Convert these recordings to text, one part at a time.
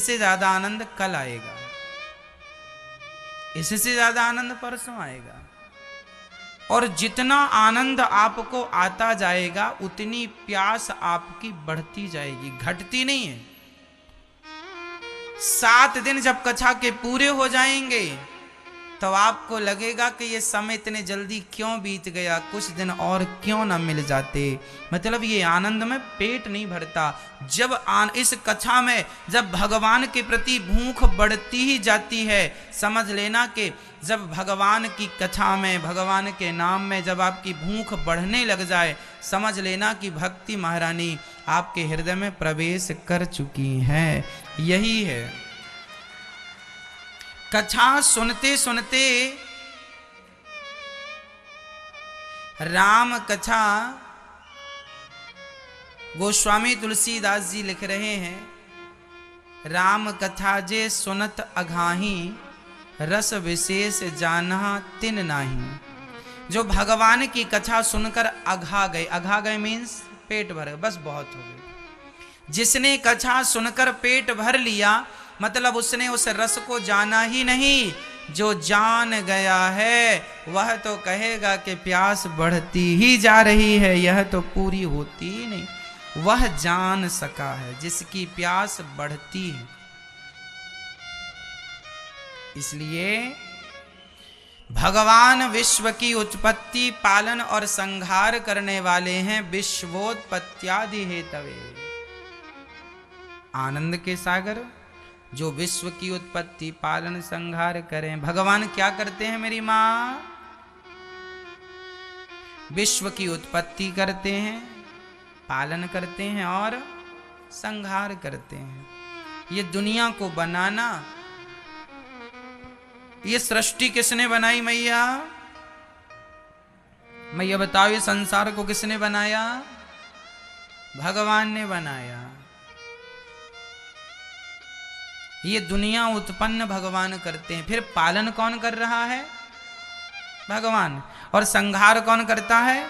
इससे ज्यादा आनंद कल आएगा, इससे ज्यादा आनंद परसों आएगा। और जितना आनंद आपको आता जाएगा उतनी प्यास आपकी बढ़ती जाएगी, घटती नहीं है। 7 दिन जब कथा के पूरे हो जाएंगे तो आपको लगेगा कि ये समय इतने जल्दी क्यों बीत गया, कुछ दिन और क्यों ना मिल जाते। मतलब ये आनंद में पेट नहीं भरता। जब इस कथा में जब भगवान के प्रति भूख बढ़ती ही जाती है, समझ लेना कि जब भगवान की कथा में, भगवान के नाम में जब आपकी भूख बढ़ने लग जाए, समझ लेना कि भक्ति महारानी आपके हृदय में प्रवेश कर चुकी है। यही है कथा सुनते सुनते। राम कथा गोस्वामी तुलसीदास जी लिख रहे हैं, राम कथा जे सुनत अघाही, रस विशेष जानहा तिन नाही। जो भगवान की कथा सुनकर अघा गए मीन्स पेट भर, बस बहुत हो गई। जिसने कथा सुनकर पेट भर लिया मतलब उसने उस रस को जाना ही नहीं। जो जान गया है वह तो कहेगा कि प्यास बढ़ती ही जा रही है, यह तो पूरी होती ही नहीं। वह जान सका है जिसकी प्यास बढ़ती है। इसलिए भगवान विश्व की उत्पत्ति, पालन और संहार करने वाले हैं। विश्वोत्पत्त्यादि हेतवे, आनंद के सागर जो विश्व की उत्पत्ति, पालन, संहार करें। भगवान क्या करते हैं मेरी माँ? विश्व की उत्पत्ति करते हैं, पालन करते हैं और संहार करते हैं। ये दुनिया को बनाना, ये सृष्टि किसने बनाई मैया? मैया बताओ, ये संसार को किसने बनाया? भगवान ने बनाया। ये दुनिया उत्पन्न भगवान करते हैं। फिर पालन कौन कर रहा है? भगवान। और संहार कौन करता है?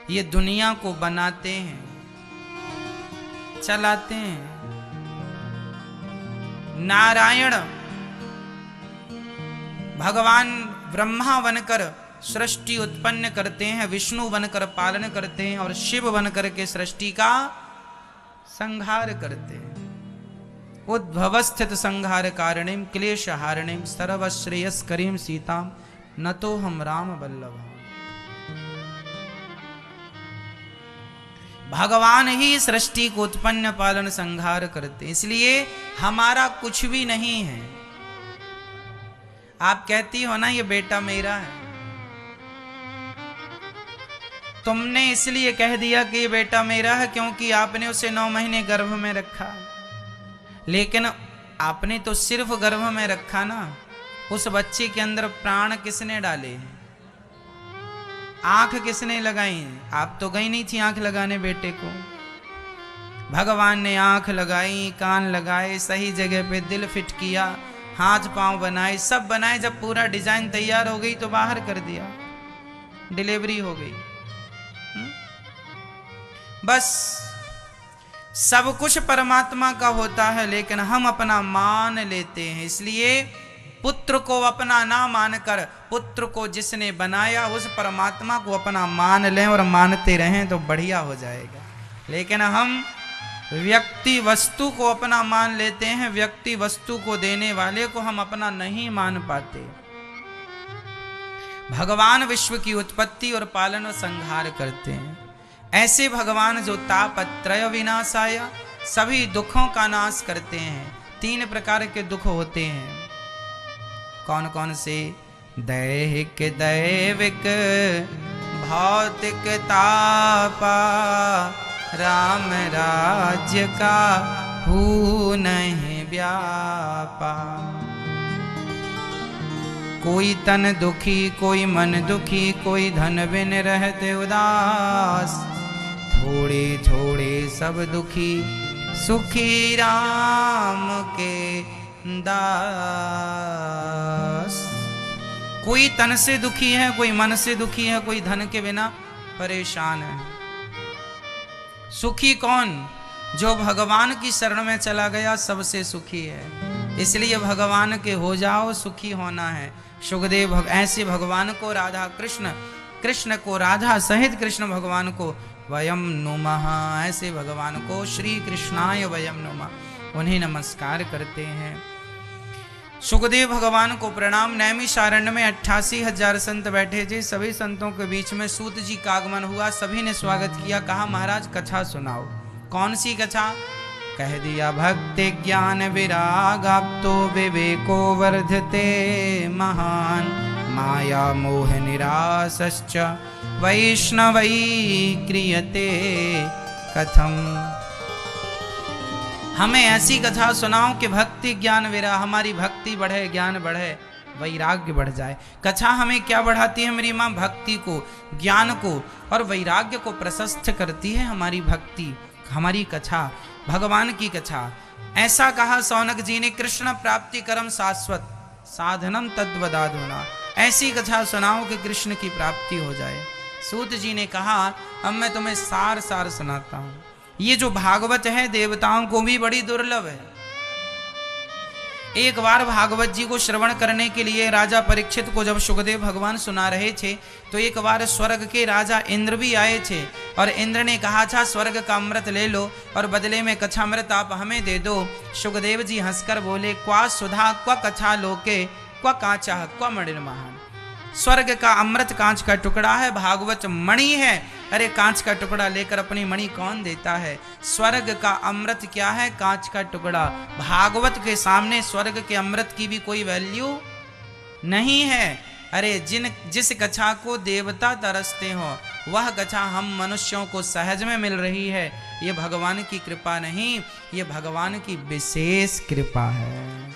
ये दुनिया को बनाते हैं, चलाते हैं। नारायण भगवान ब्रह्मा बनकर सृष्टि उत्पन्न करते हैं, विष्णु बनकर पालन करते हैं और शिव बनकर के सृष्टि का संहार करते हैं। उद्भव स्थित संहार कारणीम क्लेश हारणीम सर्वश्रेयस्करीम सीताम न तो हम राम वल्लभ। भगवान ही सृष्टि को उत्पन्न, पालन, संहार करते हैं। इसलिए हमारा कुछ भी नहीं है। आप कहती हो ना ये बेटा मेरा है, तुमने इसलिए कह दिया कि ये बेटा मेरा है क्योंकि आपने उसे 9 महीने गर्भ में रखा। लेकिन आपने तो सिर्फ गर्भ में रखा ना, उस बच्चे के अंदर प्राण किसने डाले? आंख किसने लगाई? आप तो गई नहीं थी आंख लगाने बेटे को। भगवान ने आंख लगाई, कान लगाए, सही जगह पे दिल फिट किया, हाथ पांव बनाए, सब बनाए। जब पूरा डिजाइन तैयार हो गई तो बाहर कर दिया, डिलीवरी हो गई। बस सब कुछ परमात्मा का होता है, लेकिन हम अपना मान लेते हैं। इसलिए पुत्र को अपना ना मानकर, पुत्र को जिसने बनाया उस परमात्मा को अपना मान लें और मानते रहें तो बढ़िया हो जाएगा। लेकिन हम व्यक्ति वस्तु को अपना मान लेते हैं, व्यक्ति वस्तु को देने वाले को हम अपना नहीं मान पाते। भगवान विश्व की उत्पत्ति और पालन और संहार करते हैं। ऐसे भगवान जो तापत्रय विनाशाय, सभी दुखों का नाश करते हैं। 3 प्रकार के दुख होते हैं। कौन कौन से? दैहिक, दैविक, भौतिक तापा, राम राज्य का हू नहीं व्यापा। कोई तन दुखी, कोई मन दुखी, कोई धन बिन रहते उदास। थोड़े थोड़े सब दुखी, सुखी राम के दास। कोई तन से दुखी है, कोई मन से दुखी है, कोई धन के बिना परेशान है। सुखी कौन? जो भगवान की शरण में चला गया सबसे सुखी है। इसलिए भगवान के हो जाओ, सुखी होना है। सुखदेव ऐसे भगवान को राधा कृष्ण, कृष्ण को राधा सहित कृष्ण भगवान को वयम नुमः, ऐसे भगवान को श्री कृष्णाय वयम नुमः, उन्हें नमस्कार करते हैं। सुखदेव भगवान को प्रणाम। नैमिषारण्य में 88,000 संत बैठे थे। सभी संतों के बीच में सूत जी का आगमन हुआ। सभी ने स्वागत किया। कहा महाराज कथा सुनाओ। कौन सी कथा? कह दिया भक्ति ज्ञान विराग तो विवेको वर्धते महान, माया मोह निरासश्च वैष्णवै क्रियते कथम। हमें ऐसी कथा सुनाओ कि भक्ति ज्ञान विराग, हमारी भक्ति बढ़े, ज्ञान बढ़े, वैराग्य बढ़ जाए। कथा हमें क्या बढ़ाती है मेरी माँ? भक्ति को, ज्ञान को और वैराग्य को प्रशस्त करती है हमारी भक्ति, हमारी कथा, भगवान की कथा। ऐसा कहा सौनक जी ने, कृष्ण प्राप्ति कर्म शाश्वत साधनम तद्वदाधुना। ऐसी कथा सुनाओ कि कृष्ण की प्राप्ति हो जाए। सूत जी ने कहा अब मैं तुम्हें सार सार सुनाता हूं। ये जो भागवत है देवताओं को भी बड़ी दुर्लभ है। एक बार भागवत जी को श्रवण करने के लिए राजा परीक्षित को जब सुखदेव भगवान सुना रहे थे तो एक बार स्वर्ग के राजा इंद्र भी आए थे और इंद्र ने कहा था स्वर्ग का अमृत ले लो और बदले में कथामृत आप हमें दे दो। सुखदेव जी हंसकर बोले, क्वा सुधा क्वा कथा लोके क्वा कांचा क्वा मणिर महान। स्वर्ग का अमृत कांच का टुकड़ा है, भागवत मणि है। अरे कांच का टुकड़ा लेकर अपनी मणि कौन देता है? स्वर्ग का अमृत क्या है? कांच का टुकड़ा। भागवत के सामने स्वर्ग के अमृत की भी कोई वैल्यू नहीं है। अरे जिस कथा को देवता तरसते हो वह कथा हम मनुष्यों को सहज में मिल रही है। ये भगवान की कृपा नहीं, ये भगवान की विशेष कृपा है।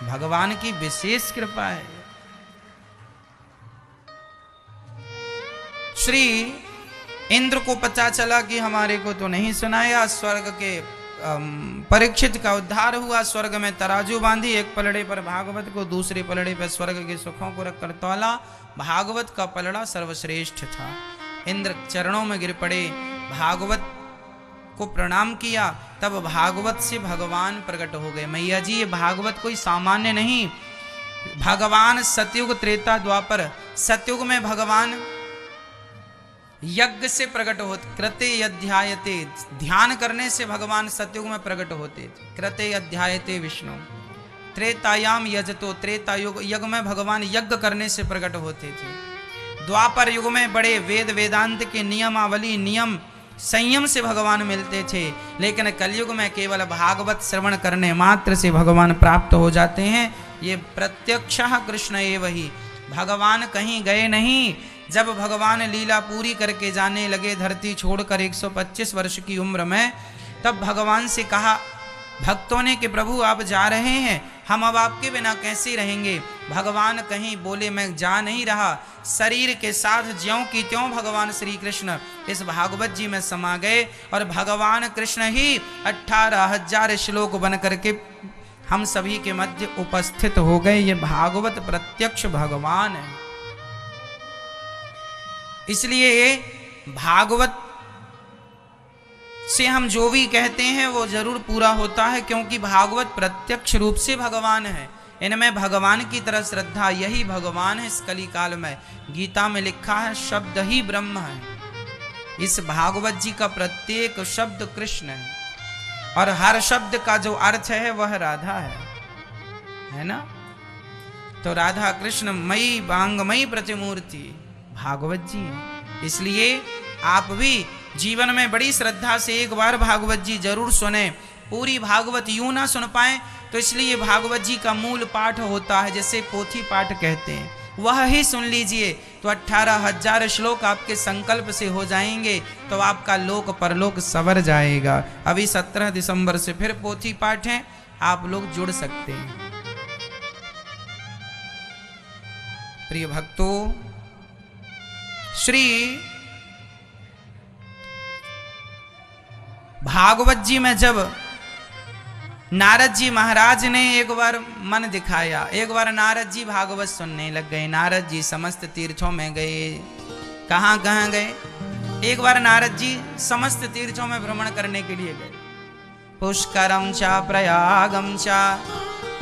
भगवान की विशेष कृपा है। श्री इंद्र को पता चला कि हमारे को तो नहीं सुनाया। स्वर्ग के परीक्षित का उद्धार हुआ। स्वर्ग में तराजू बांधी, एक पलड़े पर भागवत को, दूसरे पलड़े पर स्वर्ग के सुखों को रखकर तौला। भागवत का पलड़ा सर्वश्रेष्ठ था। इंद्र चरणों में गिर पड़े, भागवत को प्रणाम किया। तब भागवत से भगवान प्रकट हो गए। मैया जी ये भागवत कोई सामान्य नहीं। भगवान सतयुग त्रेता द्वापर, सतयुग में भगवान यज्ञ से प्रकट होते, कृते अध्यायते, ध्यान करने से भगवान सतयुग में प्रकट होते थे। कृते अध्यायते विष्णु त्रेतायाम यजतो, त्रेता युग में भगवान यज्ञ करने से प्रकट होते थे। द्वापर युग में बड़े वेद वेदांत के नियमावली, नियम संयम से भगवान मिलते थे। लेकिन कलयुग में केवल भागवत श्रवण करने मात्र से भगवान प्राप्त हो जाते हैं। ये प्रत्यक्षः कृष्ण एव ही, भगवान कहीं गए नहीं। जब भगवान लीला पूरी करके जाने लगे धरती छोड़कर 125 वर्ष की उम्र में, तब भगवान से कहा भक्तों ने कि प्रभु आप जा रहे हैं, हम अब आपके बिना कैसे रहेंगे? भगवान कहीं बोले मैं जा नहीं रहा। शरीर के साथ ज्यों की त्यों भगवान श्री कृष्ण इस भागवत जी में समा गए और भगवान कृष्ण ही 18,000 श्लोक बन करके हम सभी के मध्य उपस्थित हो गए। ये भागवत प्रत्यक्ष भगवान है। इसलिए भागवत से हम जो भी कहते हैं वो जरूर पूरा होता है, क्योंकि भागवत प्रत्यक्ष रूप से भगवान है। इनमें भगवान की तरह श्रद्धा, यही भगवान है। इस कली काल में गीता में लिखा है शब्द ही ब्रह्म है। इस भागवत जी का प्रत्येक शब्द कृष्ण है और हर शब्द का जो अर्थ है वह राधा है ना? तो राधा कृष्ण मई बांगमयी प्रतिमूर्ति भागवत जी है। इसलिए आप भी जीवन में बड़ी श्रद्धा से एक बार भागवत जी जरूर सुने। पूरी भागवत यूं ना सुन पाए तो इसलिए भागवत जी का मूल पाठ होता है, जैसे पोथी पाठ कहते हैं, वह ही सुन लीजिए तो 18,000 श्लोक आपके संकल्प से हो जाएंगे, तो आपका लोक परलोक सवर जाएगा। अभी 17 दिसंबर से फिर पोथी पाठ है, आप लोग जुड़ सकते हैं। प्रिय भक्तों, श्री भागवत जी में जब नारद जी महाराज ने एक बार मन दिखाया, एक बार नारद जी भागवत सुनने लग गए। नारद जी समस्त तीर्थों में गए। कहाँ कहाँ गए? एक बार नारद जी समस्त तीर्थों में भ्रमण करने के लिए गए। पुष्करम च प्रयागम च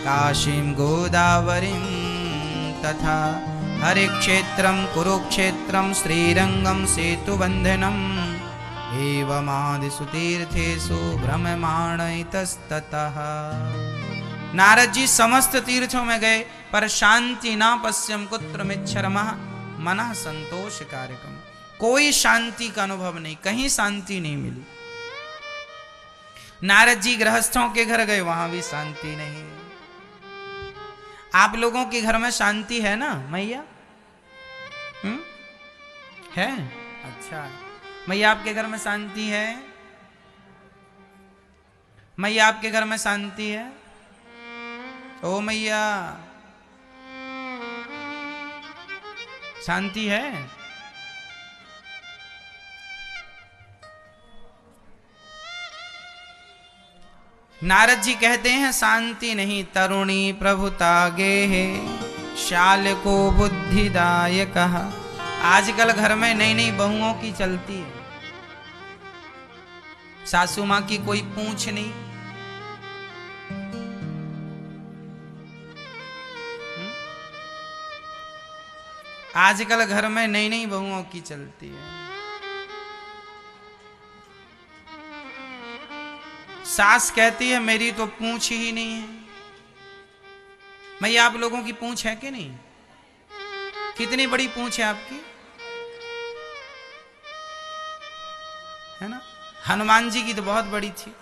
काशीम गोदावरीम तथा हरिक्षेत्रम कुरुक्षेत्रम श्रीरंगम सेतुबंधनम एवमादिषु तीर्थेषु भ्रममाणैतस्ततः। नारद जी समस्त तीर्थों में गए पर शांति ना पश्यम कुत्रमिच्छरमः मनः संतोष कार्यकम। कोई शांति का अनुभव नहीं, कहीं शांति नहीं मिली। नारद जी गृहस्थों के घर गए, वहां भी शांति नहीं। आप लोगों के घर में शांति है ना मैया? है? अच्छा, मैया आपके घर में शांति है? मैया आपके घर में शांति है? ओ मैया, शांति है? नारद जी कहते हैं शांति नहीं, तरुणी प्रभुता गे है शाल को बुद्धिदायक। आजकल घर में नई नई बहुओं की चलती है, सासू मां की कोई पूछ नहीं। आजकल घर में नई नई बहुओं की चलती है। सास कहती है मेरी तो पूछ ही नहीं है। मैया आप लोगों की पूछ है कि नहीं? कितनी बड़ी पूछ है आपकी, है ना? हनुमान जी की तो बहुत बड़ी थी।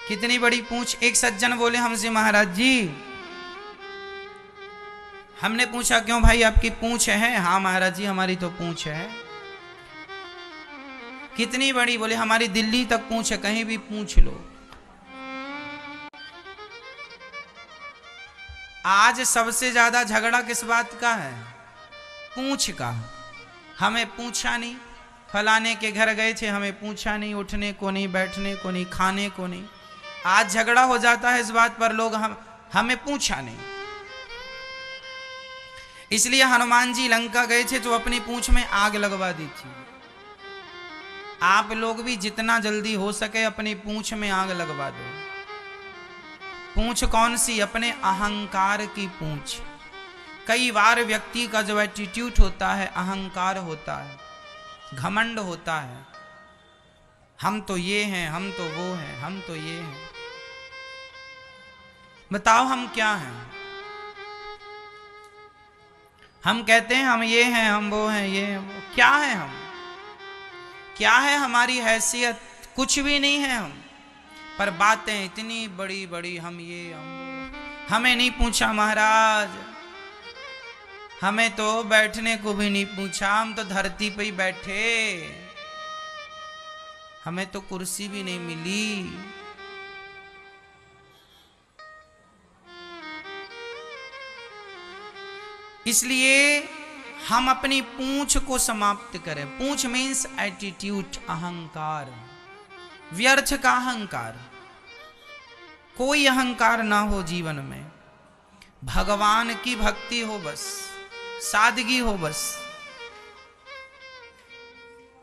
कितनी बड़ी पूछ। एक सज्जन बोले हमसे, महाराज जी, हमने पूछा क्यों भाई आपकी पूछ है? हाँ महाराज जी हमारी तो पूछ है। कितनी बड़ी? बोले हमारी दिल्ली तक पूछ है, कहीं भी पूछ लो। आज सबसे ज्यादा झगड़ा किस बात का है? पूछ का। हमें पूछा नहीं, फलाने के घर गए थे हमें पूछा नहीं, उठने को नहीं, बैठने को नहीं, खाने को नहीं। आज झगड़ा हो जाता है इस बात पर, लोग हमें पूछा नहीं। इसलिए हनुमान जी लंका गए थे तो अपनी पूंछ में आग लगवा दी थी। आप लोग भी जितना जल्दी हो सके अपनी पूंछ में आग लगवा दो। पूंछ कौन सी? अपने अहंकार की पूंछ। कई बार व्यक्ति का जो एटीट्यूड होता है, अहंकार होता है, घमंड होता है। हम तो ये हैं, हम तो वो हैं, हम तो ये हैं। बताओ हम क्या हैं? हम कहते हैं हम ये हैं, हम वो हैं, ये हैं, वो। क्या है हम? क्या है हमारी हैसियत? कुछ भी नहीं है हम। पर बातें इतनी बड़ी बड़ी, हम ये हम वो। हमें नहीं पूछा महाराज, हमें तो बैठने को भी नहीं पूछा, हम तो धरती पे ही बैठे, हमें तो कुर्सी भी नहीं मिली। इसलिए हम अपनी पूंछ को समाप्त करें। पूंछ मीन्स एटीट्यूड, अहंकार, व्यर्थ का अहंकार। कोई अहंकार ना हो जीवन में। भगवान की भक्ति हो बस, सादगी हो बस।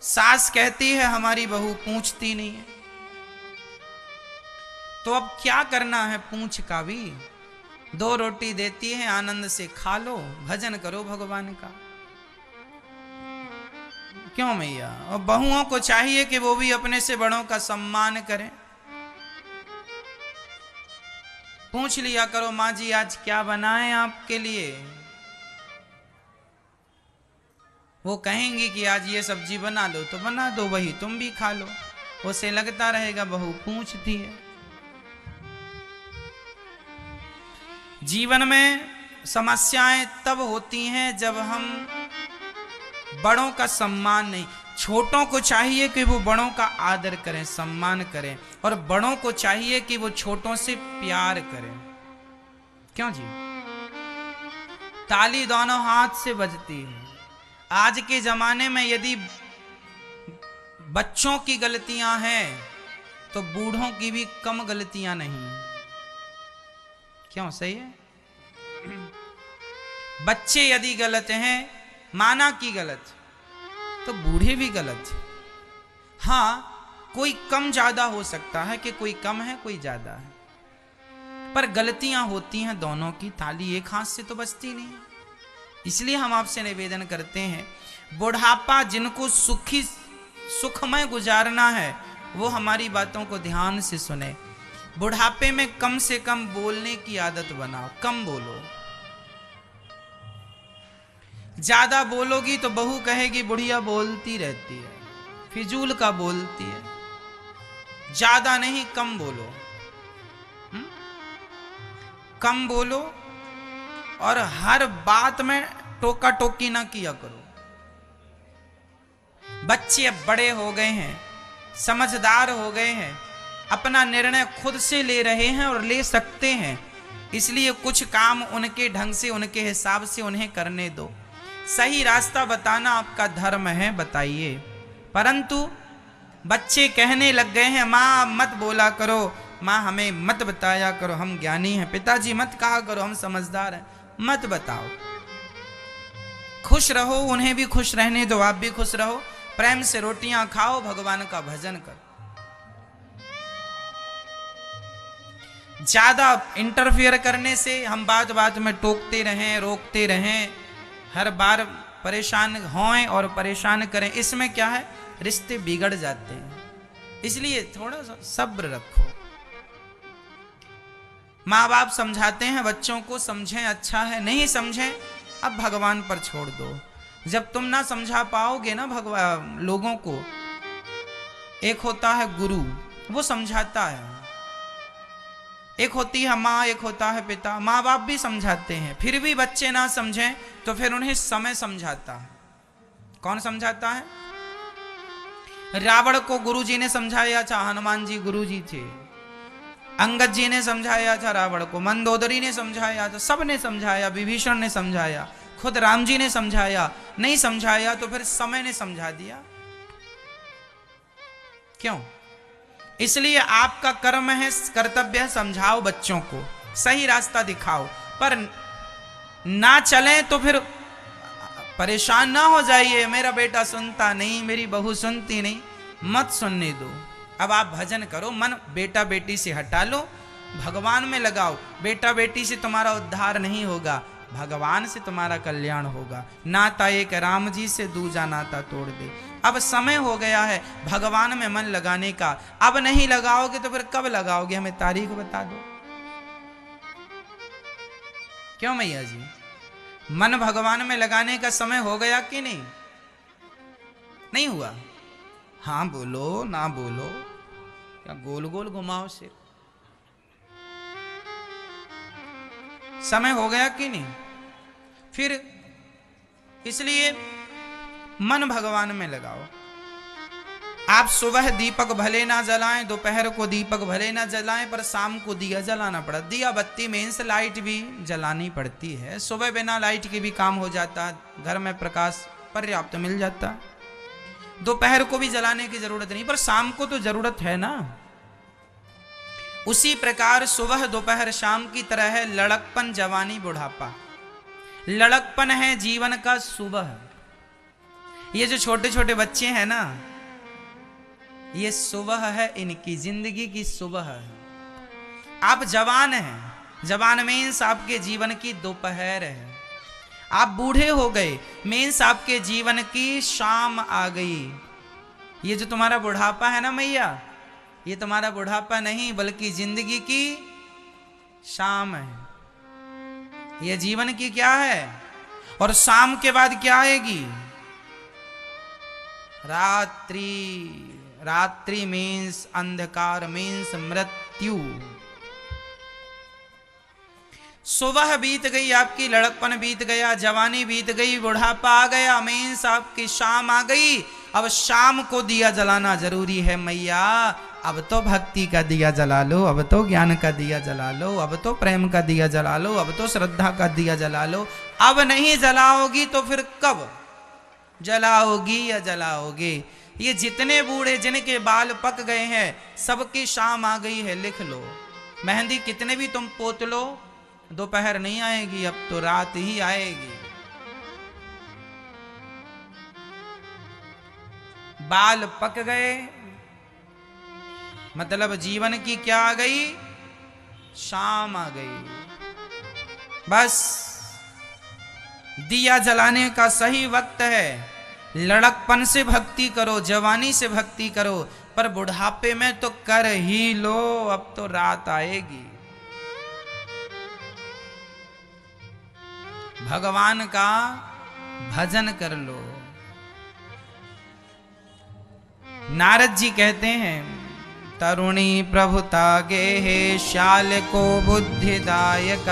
सास कहती है हमारी बहू पूछती नहीं है, तो अब क्या करना है? पूंछ का भी 2 रोटी देती है, आनंद से खा लो, भजन करो भगवान का। क्यों मैया? और बहुओं को चाहिए कि वो भी अपने से बड़ों का सम्मान करें। पूछ लिया करो, माँ जी आज क्या बनाए आपके लिए? वो कहेंगी कि आज ये सब्जी बना लो, तो बना दो, वही तुम भी खा लो। उसे लगता रहेगा बहू पूछती है। जीवन में समस्याएं तब होती हैं जब हम बड़ों का सम्मान नहीं। छोटों को चाहिए कि वो बड़ों का आदर करें, सम्मान करें, और बड़ों को चाहिए कि वो छोटों से प्यार करें। क्यों जी? ताली दोनों हाथ से बजती है। आज के जमाने में यदि बच्चों की गलतियां हैं तो बूढ़ों की भी कम गलतियां नहीं। क्यों? सही है। बच्चे यदि गलत हैं माना कि गलत, तो बूढ़े भी गलत। हाँ, कोई कम ज्यादा हो सकता है कि कोई कम है कोई ज्यादा है, पर गलतियां होती हैं दोनों की, थाली एक हाथ से तो बचती नहीं। इसलिए हम आपसे निवेदन करते हैं, बुढ़ापा जिनको सुखमय गुजारना है वो हमारी बातों को ध्यान से सुने। बुढ़ापे में कम से कम बोलने की आदत बनाओ, कम बोलो। ज्यादा बोलोगी तो बहू कहेगी बुढ़िया बोलती रहती है, फिजूल का बोलती है। ज्यादा नहीं, कम बोलो। कम बोलो और हर बात में टोका टोकी ना किया करो। बच्चे अब बड़े हो गए हैं, समझदार हो गए हैं, अपना निर्णय खुद से ले रहे हैं और ले सकते हैं, इसलिए कुछ काम उनके ढंग से उनके हिसाब से उन्हें करने दो। सही रास्ता बताना आपका धर्म है, बताइए। परंतु बच्चे कहने लग गए हैं, माँ मत बोला करो, माँ हमें मत बताया करो, हम ज्ञानी हैं, पिताजी मत कहा करो, हम समझदार हैं। मत बताओ, खुश रहो, उन्हें भी खुश रहने दो, आप भी खुश रहो, प्रेम से रोटियां खाओ, भगवान का भजन करो। ज्यादा इंटरफियर करने से, हम बात बात में टोकते रहें, रोकते रहें, हर बार परेशान हों और परेशान करें, इसमें क्या है, रिश्ते बिगड़ जाते हैं। इसलिए थोड़ा सा सब्र रखो। माँ बाप समझाते हैं बच्चों को, समझें अच्छा है, नहीं समझें अब भगवान पर छोड़ दो। जब तुम ना समझा पाओगे ना भगवान लोगों को, एक होता है गुरु, वो समझाता है, एक होती है माँ, एक होता है पिता। माँ बाप भी समझाते हैं, फिर भी बच्चे ना समझें तो फिर उन्हें समय समझाता है। कौन समझाता है? रावण को गुरु जी ने समझाया था, हनुमान जी गुरु जी थे। अंगद जी ने समझाया था रावण को, मंदोदरी ने समझाया था, सब ने समझाया, विभीषण ने समझाया, खुद राम जी ने समझाया। नहीं समझाया तो फिर समय ने समझा दिया। क्यों? इसलिए आपका कर्म है, कर्तव्य है, समझाओ बच्चों को, सही रास्ता दिखाओ, पर ना चलें तो फिर परेशान ना हो जाइए, मेरा बेटा सुनता नहीं, मेरी बहू सुनती नहीं, मत सुनने दो। अब आप भजन करो, मन बेटा बेटी से हटा लो, भगवान में लगाओ। बेटा बेटी से तुम्हारा उद्धार नहीं होगा, भगवान से तुम्हारा कल्याण होगा। नाता एक राम जी से, दूजा नाता तोड़ दे। अब समय हो गया है भगवान में मन लगाने का, अब नहीं लगाओगे तो फिर कब लगाओगे? हमें तारीख बता दो। क्यों मैया जी, मन भगवान में लगाने का समय हो गया कि नहीं? नहीं हुआ? हाँ बोलो, ना बोलो, क्या गोल गोल घुमाओ सिर। समय हो गया कि नहीं? फिर इसलिए मन भगवान में लगाओ। आप सुबह दीपक भले ना जलाएं, दोपहर को दीपक भले ना जलाएं, पर शाम को दिया जलाना पड़ा। दिया बत्ती मीन्स लाइट भी जलानी पड़ती है। सुबह बिना लाइट के भी काम हो जाता, घर में प्रकाश पर्याप्त मिल जाता। दोपहर को भी जलाने की जरूरत नहीं, पर शाम को तो जरूरत है ना। उसी प्रकार सुबह दोपहर शाम की तरह है लड़कपन, जवानी, बुढ़ापा। लड़कपन है जीवन का सुबह। ये जो छोटे छोटे बच्चे हैं ना, ये सुबह है, इनकी जिंदगी की सुबह है। आप जवान हैं, जवान मीन्स आपके जीवन की दोपहर है। आप बूढ़े हो गए मीन्स आपके जीवन की शाम आ गई। ये जो तुम्हारा बुढ़ापा है ना मैया, ये तुम्हारा बुढ़ापा नहीं बल्कि जिंदगी की शाम है। ये जीवन की क्या है? और शाम के बाद क्या आएगी? रात्रि। रात्रि मीन्स अंधकार, मीन्स मृत्यु। सुबह बीत गई, आपकी लड़कपन बीत गया, जवानी बीत गई, बुढ़ापा आ गया, मीन्स आपकी शाम आ गई। अब शाम को दिया जलाना जरूरी है मैया। अब तो भक्ति का दिया जला लो, अब तो ज्ञान का दिया जला लो, अब तो प्रेम का दिया जला लो, अब तो श्रद्धा का दिया जला लो। अब नहीं जलाओगी तो फिर कब जलाओगी या जलाओगे? ये जितने बूढ़े जिनके बाल पक गए हैं, सबकी शाम आ गई है, लिख लो। मेहंदी कितने भी तुम पोत लो, दोपहर नहीं आएगी, अब तो रात ही आएगी। बाल पक गए, मतलब जीवन की क्या आ गई, शाम आ गई। बस दिया जलाने का सही वक्त है। लड़कपन से भक्ति करो, जवानी से भक्ति करो, पर बुढ़ापे में तो कर ही लो, अब तो रात आएगी। भगवान का भजन कर लो। नारद जी कहते हैं, तरुणी प्रभुता गे हे श्याल को बुद्धिदायक,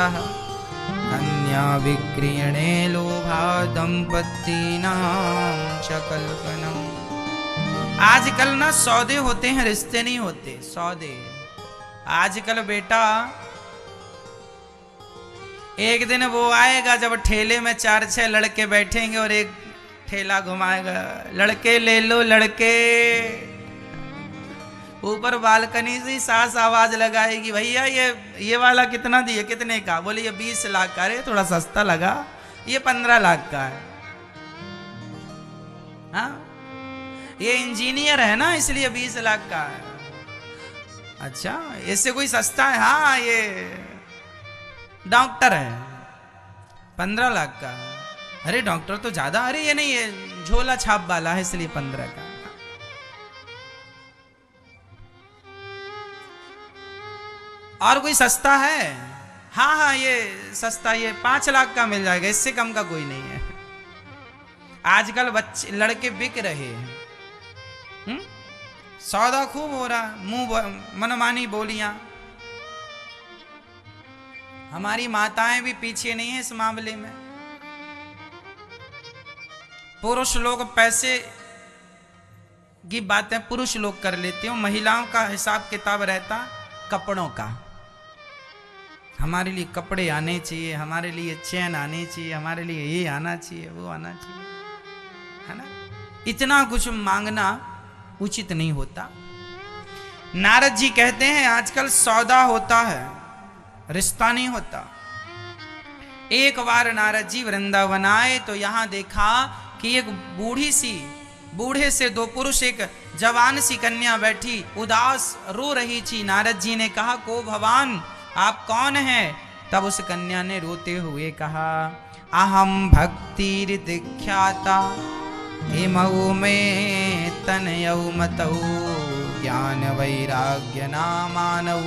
कन्या विक्रियणे लोभा दंपत्तीनां च कल्पनम। आजकल ना सौदे होते हैं, रिश्ते नहीं होते, सौदे। आजकल बेटा एक दिन वो आएगा जब ठेले में 4-6 लड़के बैठेंगे और एक ठेला घुमाएगा, लड़के ले लो लड़के। ऊपर बालकनी से सास आवाज लगाएगी, भैया ये वाला कितना दिए, कितने का? बोले ये 20 लाख का। अरे थोड़ा सस्ता लगा, ये 15 लाख का है। हाँ, ये इंजीनियर है ना इसलिए 20 लाख का है। अच्छा, इससे कोई सस्ता है? हाँ, ये डॉक्टर है, 15 लाख का। अरे डॉक्टर तो ज्यादा। अरे ये नहीं, ये झोला छाप वाला है इसलिए 15 का। और कोई सस्ता है? हाँ हाँ, ये सस्ता, ये 5 लाख का मिल जाएगा, इससे कम का कोई नहीं है। आजकल बच्चे लड़के बिक रहे हैं। सौदा खूब हो रहा, मुंह मनमानी बोलियां। हमारी माताएं भी पीछे नहीं है इस मामले में। पुरुष लोग पैसे की बातें पुरुष लोग कर लेते हो, महिलाओं का हिसाब किताब रहता कपड़ों का। हमारे लिए कपड़े आने चाहिए, हमारे लिए चैन आनी चाहिए, हमारे लिए ये आना चाहिए, वो आना चाहिए, है ना? इतना कुछ मांगना उचित नहीं होता। नारद जी कहते हैं आजकल सौदा होता है, रिश्ता नहीं होता। एक बार नारद जी वृंदावन आए तो यहां देखा कि एक बूढ़े से 2 पुरुष, एक जवान सी कन्या बैठी उदास रो रही थी। नारद जी ने कहा, को भगवान आप कौन हैं? तब उस कन्या ने रोते हुए कहा, अहम भक्ति दीख्याता हिमऊ में तनयऊ मतऊ ज्ञान वैराग्य नामानऊ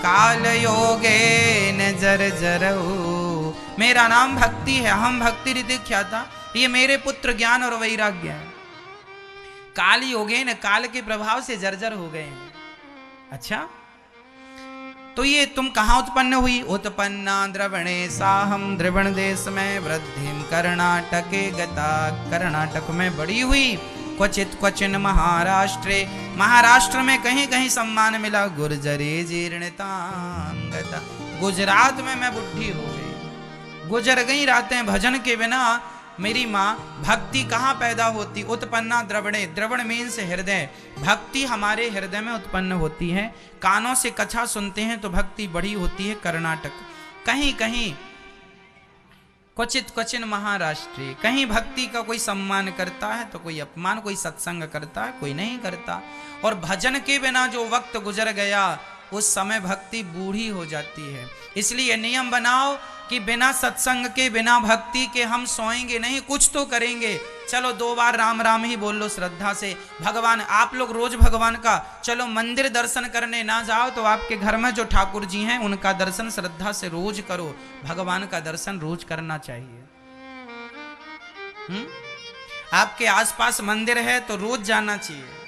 काल योगे न जर जरऊ। मेरा नाम भक्ति है, हम भक्ति दीख्याता। ये मेरे पुत्र ज्ञान और वैराग्य है। काल योगे न, काल के प्रभाव से जर्जर हो गए हैं। अच्छा, तो ये तुम कहाँ उत्पन्न हुई? उत्पन्ना द्रवणे साहम, द्रवण देश में वृद्धिम कर्नाटके गता, कर्नाटक में बड़ी हुई। क्वचित क्वचिन महाराष्ट्रे, महाराष्ट्र में कहीं कहीं सम्मान मिला। गुर्जरे जीर्णतांगता, गुजरात में मैं बुढ़ी हो गई, गुजर गई रातें भजन के बिना। मेरी माँ भक्ति कहाँ पैदा होती? उत्पन्ना द्रवणे, द्रवण मीन्स हृदय। भक्ति हमारे हृदय में उत्पन्न होती है। कानों से कथा सुनते हैं तो भक्ति बड़ी होती है। कर्नाटक, कहीं कहीं क्वचित क्वचिन महाराष्ट्री, कहीं भक्ति का कोई सम्मान करता है तो कोई अपमान, कोई सत्संग करता है, कोई नहीं करता। और भजन के बिना जो वक्त गुजर गया उस समय भक्ति बूढ़ी हो जाती है। इसलिए नियम बनाओ कि बिना सत्संग के, बिना भक्ति के हम सोएंगे नहीं, कुछ तो करेंगे। चलो 2 बार राम राम ही बोल लो श्रद्धा से। भगवान, आप लोग रोज भगवान का, चलो मंदिर दर्शन करने ना जाओ तो आपके घर में जो ठाकुर जी हैं उनका दर्शन श्रद्धा से रोज करो। भगवान का दर्शन रोज करना चाहिए। आपके आसपास मंदिर है तो रोज जाना चाहिए।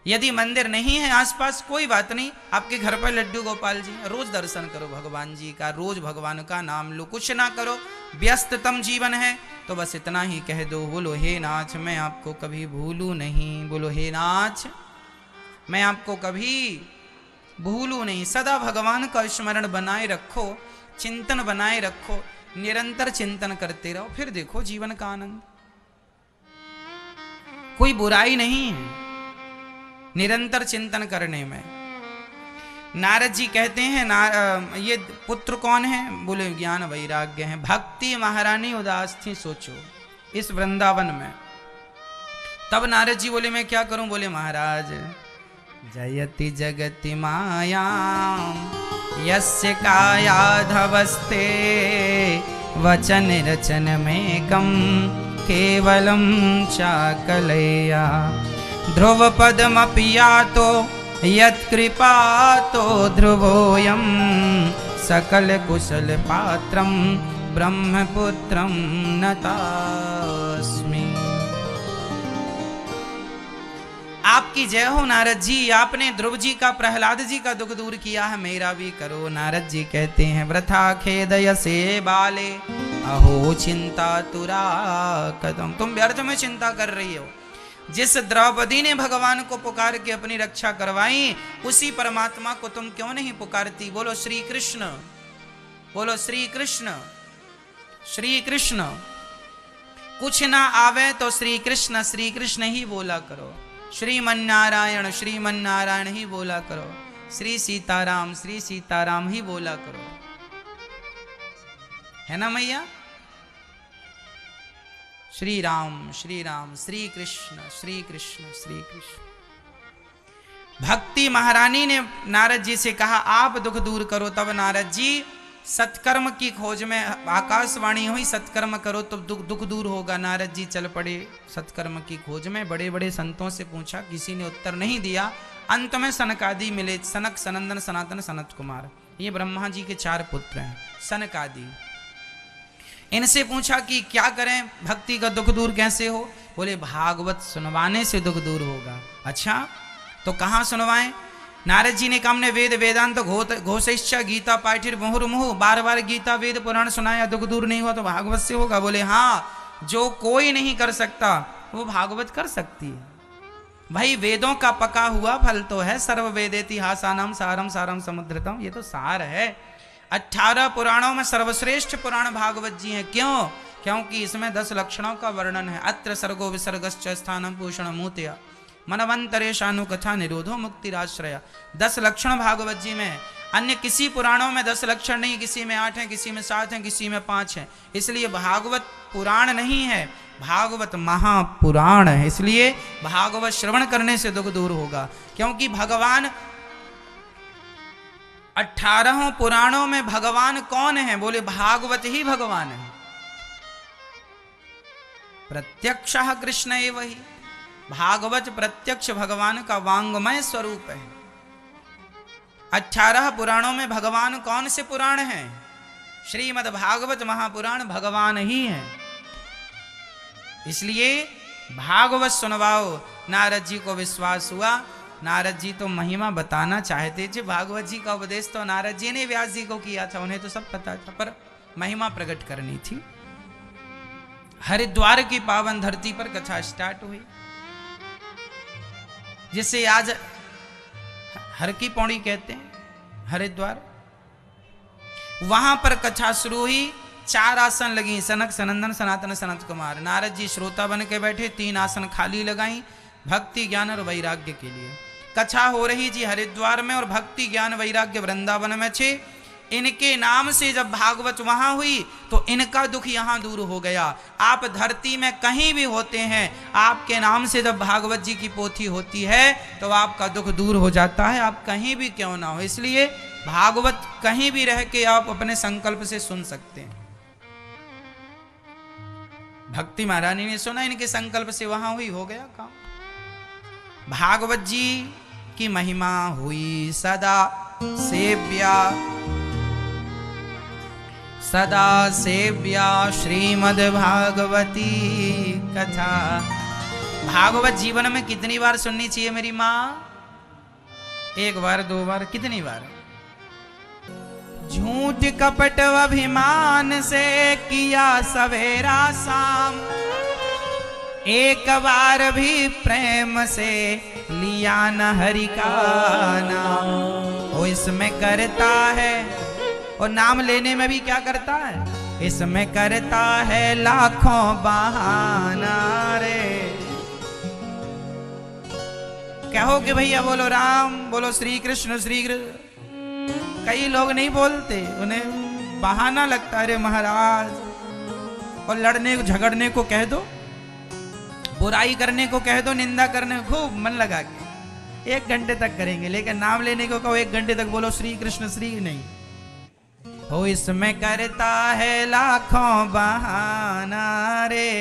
यदि मंदिर नहीं है आसपास, कोई बात नहीं, आपके घर पर लड्डू गोपाल जी, रोज दर्शन करो भगवान जी का, रोज भगवान का नाम लो। कुछ ना करो, व्यस्ततम जीवन है तो बस इतना ही कह दो, बोलो हे नाथ मैं आपको कभी भूलू नहीं, बोलो हे नाथ मैं आपको कभी भूलू नहीं। सदा भगवान का स्मरण बनाए रखो, चिंतन बनाए रखो, निरंतर चिंतन करते रहो, फिर देखो जीवन का आनंद। कोई बुराई नहीं है निरंतर चिंतन करने में। नारद जी कहते हैं, ये पुत्र कौन है? बोले ज्ञान वैराग्य है। भक्ति महारानी उदास थी, सोचो इस वृंदावन में। तब नारद जी बोले मैं क्या करूं? बोले महाराज जयति जगति माया यस्य कायाधवस्ते वचन रचन में कम केवलम चाकलया ध्रुव पदमपिया तो यत्कृपा तो ध्रुवोयम सकल कुशल पात्रम ब्रह्मपुत्रम नतास्मि। आपकी जय हो नारद जी, आपने ध्रुव जी का प्रहलाद जी का दुख दूर किया है, मेरा भी करो। नारद जी कहते हैं वृथा खेदय से बाले अहो चिंता तुरा कदम। तुम व्यर्थ में चिंता कर रही हो। जिस द्रौपदी ने भगवान को पुकार के अपनी रक्षा करवाई, उसी परमात्मा को तुम क्यों नहीं पुकारती? बोलो श्री कृष्ण, बोलो श्री कृष्ण, श्री कृष्ण। कुछ ना आवे तो श्री कृष्ण ही बोला करो। श्रीमन्नारायण श्रीमन्नारायण ही बोला करो। श्री सीताराम ही बोला करो। है ना मैया? श्री राम श्री कृष्ण श्री कृष्ण श्री कृष्ण। भक्ति महारानी ने नारद जी से कहा आप दुख दूर करो। तब नारद जी सत्कर्म की खोज में, आकाशवाणी हुई सत्कर्म करो तो दुख दूर होगा। नारद जी चल पड़े सत्कर्म की खोज में। बड़े बड़े संतों से पूछा, किसी ने उत्तर नहीं दिया। अंत में सनकादि मिले, सनक सनंदन सनातन सनत कुमार। ये ब्रह्मा जी के 4 पुत्र हैं सनकादि। इनसे पूछा कि क्या करें, भक्ति का दुख दूर कैसे हो? बोले भागवत सुनवाने से दुख दूर होगा। अच्छा तो कहाँ सुनवाएं? नारद जी ने कहा हमने वेद वेदांत घोषैश्च गीता पाठिर मुहुर्मुहु, बार बार गीता वेद पुराण सुनाया, दुख दूर नहीं हुआ तो भागवत से होगा। बोले हाँ, जो कोई नहीं कर सकता वो भागवत कर सकती है। भाई वेदों का पका हुआ फल तो है। सर्व वेदेतिहासानाम सारम सारम समुद्रतम, ये तो सार है। 18 पुराणों में सर्वश्रेष्ठ पुराण भागवत जी हैं। क्यों? क्योंकि इसमें 10 लक्षणों का वर्णन है। अत्र सर्गो विसर्गश्च स्थानम भूषण मूतया मनवंतरेशानु कथा निरोधो मुक्तिराश्रय। 10 लक्षण भागवत जी में। अन्य किसी पुराणों में 10 लक्षण नहीं, किसी में 8 हैं, किसी में 7 हैं, किसी में 5 हैं। इसलिए भागवत पुराण नहीं है, भागवत महापुराण है। इसलिए भागवत श्रवण करने से दुख दूर होगा। क्योंकि भगवान 18 पुराणों में भगवान कौन है? बोले भागवत ही भगवान है। प्रत्यक्षः कृष्ण एव ही। भागवत प्रत्यक्ष भगवान का वांगमय स्वरूप है। 18 पुराणों में भगवान कौन से पुराण हैं? श्रीमद् भागवत महापुराण भगवान ही है। इसलिए भागवत सुनवाओ। नारद जी को विश्वास हुआ। नारद जी तो महिमा बताना चाहते थे। भागवत जी का उपदेश तो नारद जी ने व्यास जी को किया था, उन्हें तो सब पता था, पर महिमा प्रकट करनी थी। हरिद्वार की पावन धरती पर कथा स्टार्ट हुई, जिसे आज हर की पौड़ी कहते हैं, हरिद्वार। वहां पर कथा शुरू हुई। 4 आसन लगी, सनक सनंदन सनातन सनत कुमार। नारद जी श्रोता बन के बैठे, 3 आसन खाली लगाई भक्ति ज्ञान और वैराग्य के लिए। कथा हो रही जी हरिद्वार में और भक्ति ज्ञान वैराग्य वृंदावन में थे। इनके नाम से जब भागवत वहां हुई तो इनका दुख यहां दूर हो गया। आप धरती में कहीं भी होते हैं, आपके नाम से जब भागवत जी की पोथी होती है तो आपका दुख दूर हो जाता है, आप कहीं भी क्यों ना हो। इसलिए भागवत कहीं भी रह के आप अपने संकल्प से सुन सकते हैं। भक्ति महारानी ने सुना, इनके संकल्प से वहां हुई, हो गया काम। भागवत जी की महिमा हुई सदा सेव्या, सदा सेव्या श्रीमद् भागवती कथा। भागवत जीवन में कितनी बार सुननी चाहिए मेरी माँ? 1 बार 2 बार, कितनी बार? झूठ कपट अभिमान से किया सवेरा शाम, एक बार भी प्रेम से लिया न हरि का नाम। वो इसमें करता है, और नाम लेने में भी क्या करता है? इसमें करता है लाखों बहाना रे। कहो कि भैया बोलो राम, बोलो श्री कृष्ण श्री कृष्ण। कई लोग नहीं बोलते, उन्हें बहाना लगता है। अरे महाराज और लड़ने झगड़ने को कह दो, बुराई करने को कह दो, निंदा करने को खूब मन लगा के 1 घंटे तक करेंगे, लेकिन नाम लेने को कहो 1 घंटे तक बोलो श्री कृष्ण श्री नहीं हो, इसमें करता है लाखों बहाना रे,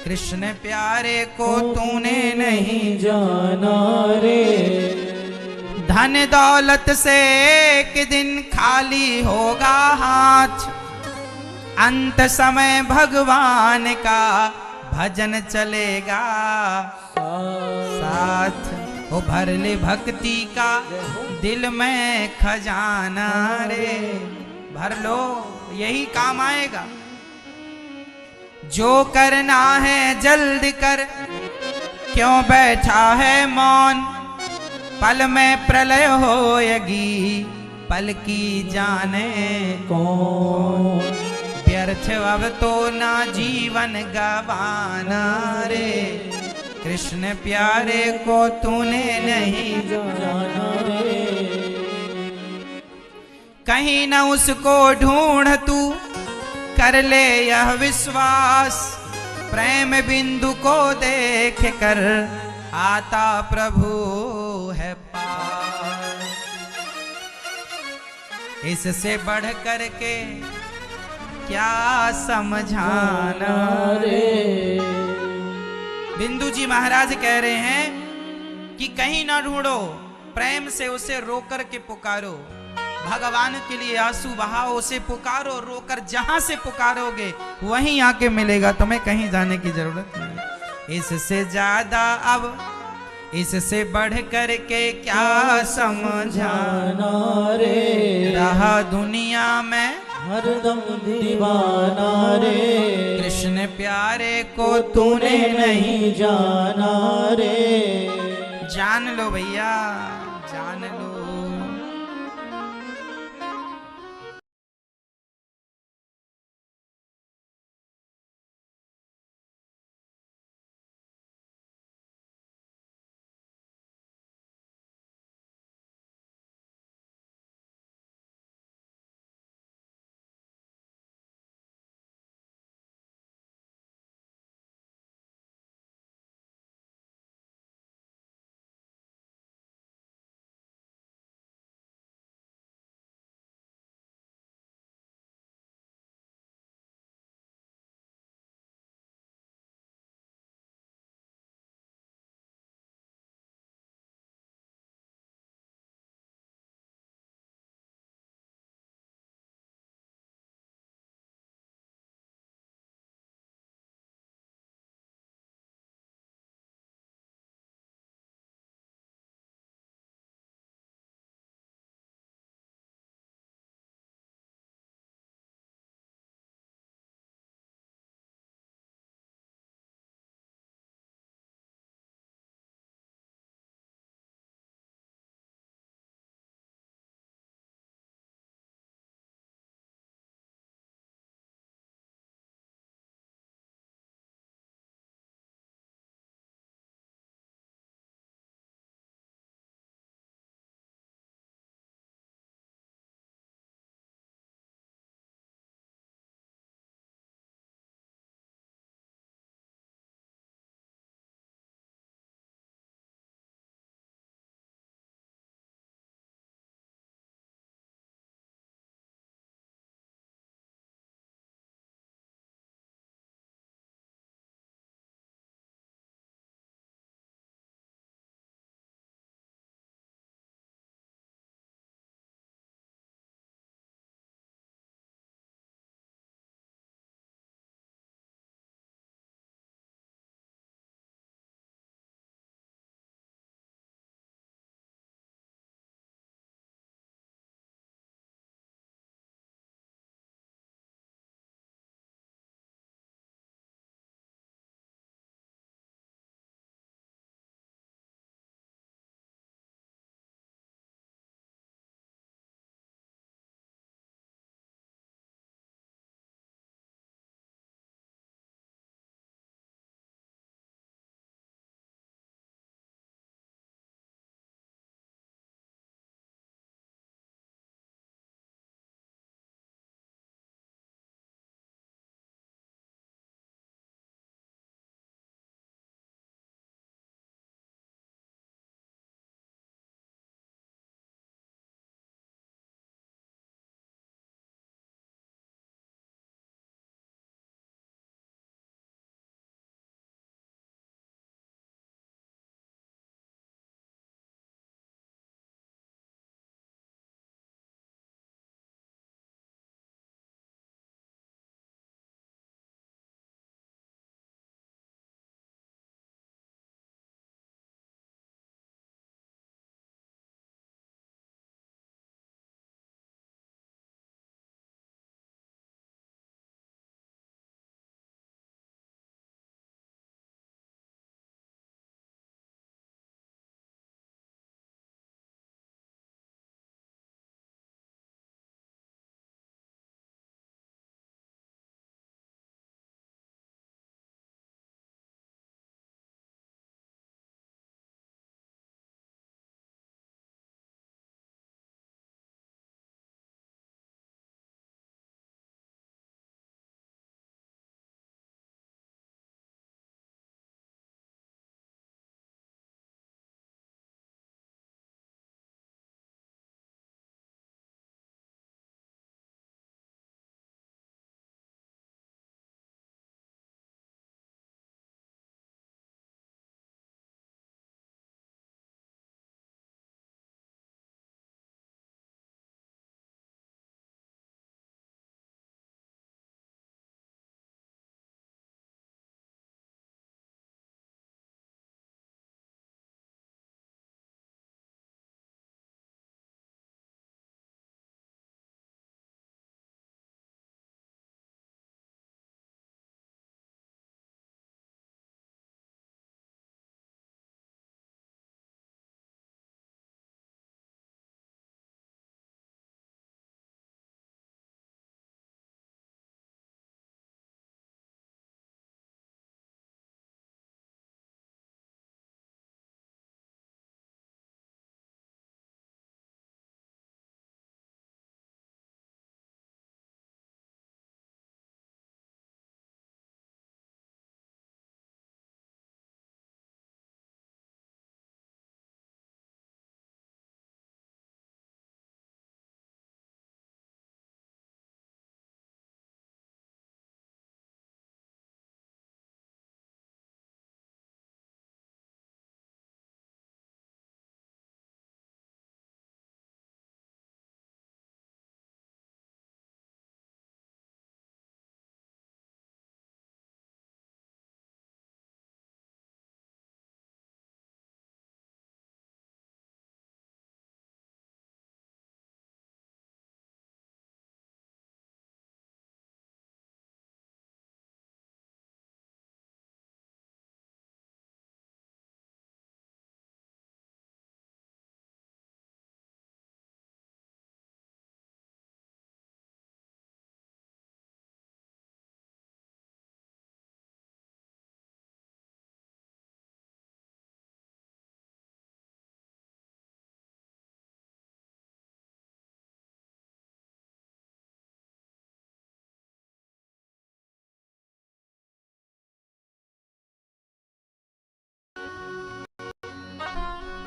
कृष्ण प्यारे को तूने नहीं जाना रे। धन दौलत से एक दिन खाली होगा हाथ, अंत समय भगवान का भजन चलेगा साथ। वो भर ले भक्ति का दिल में खजाना रे, भर लो यही काम आएगा। जो करना है जल्द कर, क्यों बैठा है मौन, पल में प्रलय होएगी पल की जाने कौन। व्यर्थ अब तो ना जीवन गवाना रे, कृष्ण प्यारे को तूने नहीं जाना रे। कहीं न उसको ढूंढ तू, कर ले यह विश्वास, प्रेम बिंदु को देख कर आता प्रभु है पार। इससे बढ़ कर के क्या समझाना रे। बिंदु जी महाराज कह रहे हैं कि कहीं ना ढूंढो, प्रेम से उसे रोकर के पुकारो, भगवान के लिए आंसू बहाओ, उसे पुकारो, रोकर जहां से पुकारोगे वहीं आके मिलेगा, तुम्हें कहीं जाने की जरूरत नहीं। इससे ज्यादा अब इससे बढ़ कर के क्या समझाना रे। रहा दुनिया में हरदम दीवाना रे, कृष्ण प्यारे को तूने नहीं जाना रे। जान लो भैया, जान लो।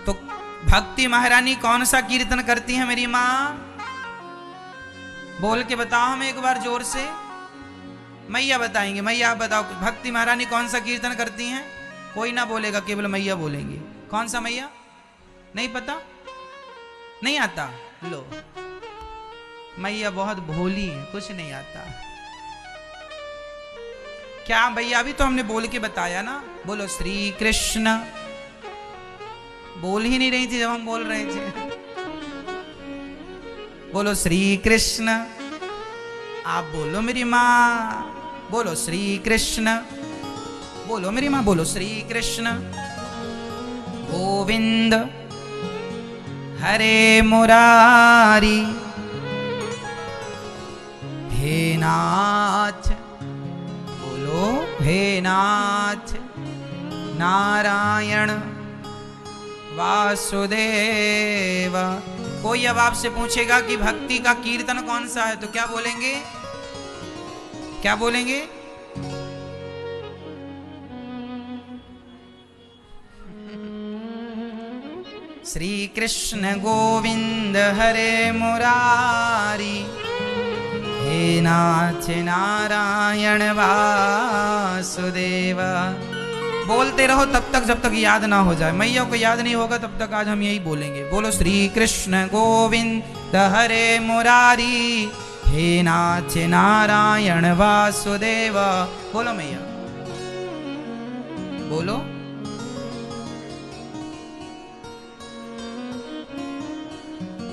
तो भक्ति महारानी कौन सा कीर्तन करती है मेरी माँ? बोल के बताओ हमें एक बार जोर से। मैया बताएंगे। मैया आप बताओ भक्ति महारानी कौन सा कीर्तन करती हैं? कोई ना बोलेगा, केवल मैया बोलेंगे। कौन सा मैया? नहीं पता? नहीं आता? लो, मैया बहुत भोली है, कुछ नहीं आता। क्या भैया? अभी तो हमने बोल के बताया ना। बोलो श्री कृष्ण। बोल ही नहीं रही थी जब हम बोल रहे थे। बोलो श्री कृष्ण। आप बोलो मेरी माँ। बोलो श्री कृष्ण। बोलो मेरी माँ। बोलो श्री कृष्ण गोविंद हरे मुरारी हे नाथ। बोलो हे नाथ नारायण वासुदेव। कोई अब आपसे पूछेगा कि भक्ति का कीर्तन कौन सा है, तो क्या बोलेंगे? क्या बोलेंगे? श्री कृष्ण गोविंद हरे मुरारी हे नाथ नारायण वासुदेव। बोलते रहो तब तक जब तक याद ना हो जाए। मैया को याद नहीं होगा तब तक आज हम यही बोलेंगे। बोलो श्री कृष्ण गोविंद हरे मुरारी हे नाथ नारायण वासुदेव। बोलो मैया, बोलो।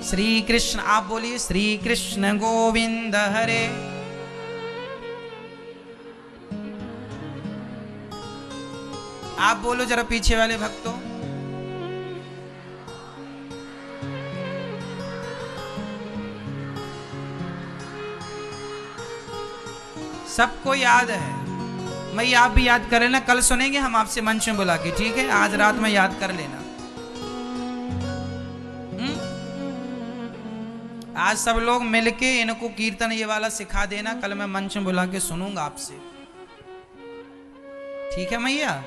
श्री कृष्ण। आप बोलिए श्री कृष्ण गोविंद हरे। आप बोलो जरा पीछे वाले भक्तों। सबको याद है। मैं आप भी याद कर लेना। कल सुनेंगे हम आपसे मंच में बुला के, ठीक है? आज रात में याद कर लेना। आज सब लोग मिलके इनको कीर्तन ये वाला सिखा देना। कल मैं मंच में बुला के सुनूंगा आपसे, ठीक है मैया?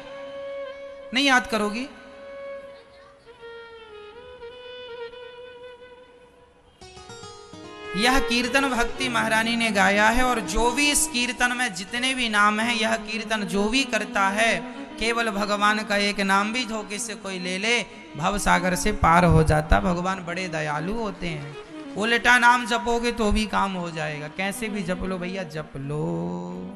नहीं याद करोगी? यह कीर्तन भक्ति महारानी ने गाया है, और जो भी इस कीर्तन में जितने भी नाम हैं, यह कीर्तन जो भी करता है, केवल भगवान का एक नाम भी धोखे से कोई ले ले, भव सागर से पार हो जाता। भगवान बड़े दयालु होते हैं। उल्टा नाम जपोगे तो भी काम हो जाएगा। कैसे भी जप लो भैया, जप लो।